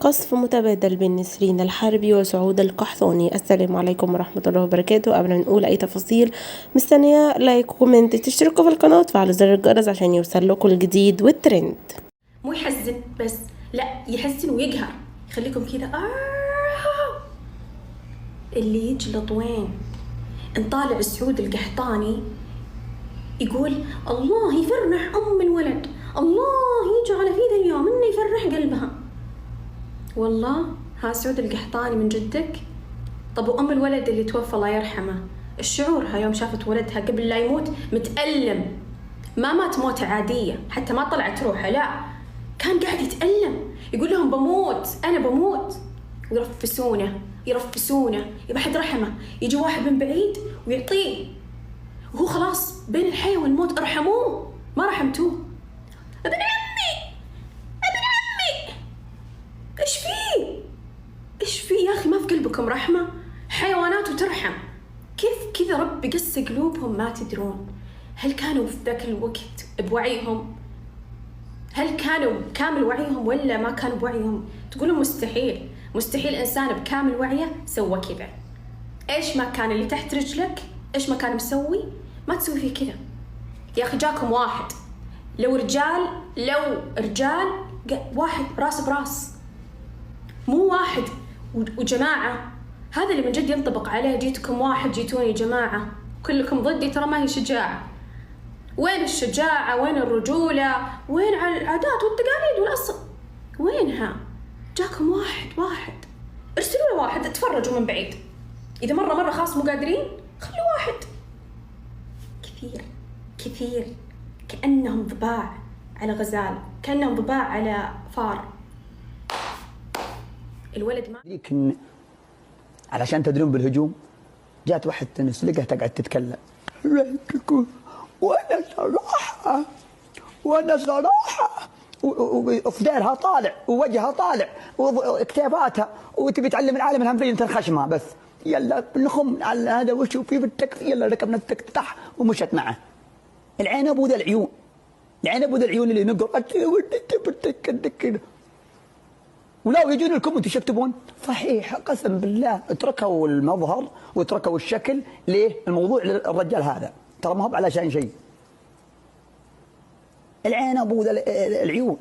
قصف متبادل بين نسرين الحربي وسعود القحطاني. السلام عليكم ورحمة الله وبركاته. قبل ما نقول أي تفاصيل مستنية لايك وكومنت، تشتركوا في القناة وتفعلوا زر الجرس عشان يوصل لكم الجديد والترند. مو يحزن بس، لا يحزن ويقهر، يخليكم كذا اللي يجلط وين؟ نطالع سعود القحطاني يقول الله يفرح أم الولد، الله يجعل في ذا اليوم إنه يفرح قلبها. والله ها سعود القحطاني من جدك؟ طب وأم الولد اللي توفى الله يرحمه، الشعورها يوم شافت ولدها قبل لا يموت متألم، ما مات موتة عادية، حتى ما طلعت روحه، لا كان قاعد يتألم، يقول لهم بموت، أنا بموت، يرفسونه يبى حد رحمه، يجي واحد من بعيد ويعطيه وهو خلاص بين الحياة والموت، ارحموه، ما رحمتوه. ابن عمي ايش فيه يا اخي؟ ما في قلبكم رحمة؟ حيوانات وترحم، كيف كذا ربي قس قلوبهم ما تدرون؟ هل كانوا في ذاك الوقت بوعيهم؟ هل كانوا بكامل وعيهم ولا ما كانوا بوعيهم؟ تقولوا مستحيل إنسان بكامل وعيه سوى كذا. إيش ما كان اللي تحت رجلك، إيش ما كان مسوي، ما تسوي فيه كذا يا أخي. جاكم واحد، لو رجال واحد راس براس، مو واحد وجماعة. هذا اللي من جد ينطبق عليه، جيتكم واحد جيتوني جماعة كلكم ضدي، ترى ما هي شجاعة. وين الشجاعة؟ وين الرجولة؟ وين العادات والتقاليد والأصل؟ وينها؟ جاكم واحد، ارسلوا له واحد، اتفرجوا من بعيد، إذا مرة خاص مو قادرين خلوا واحد. كثير كأنهم ضباع على غزال، كأنهم ضباع على فار. الولد ما لكن علشان تدرون بالهجوم جات واحد تنسلقها تقعد تتكلم وانا صراحه وفديرها طالع ووجهها طالع وكتاباتها، وتبي تعلم العالم انها مبينه الخشمه بس. يلا نخم على هذا وش في بالتكفي، يلا ركبنا التكتح ومشت معه. العين ابو ذا العيون، اللي نقر كذا. ولو يجون لكم انتم تكتبون صحيح قسم بالله اتركوا المظهر واتركوا الشكل. ليه؟ الموضوع الرجال هذا ترى ما هو علشان شيء. العين ابو ذا العيون.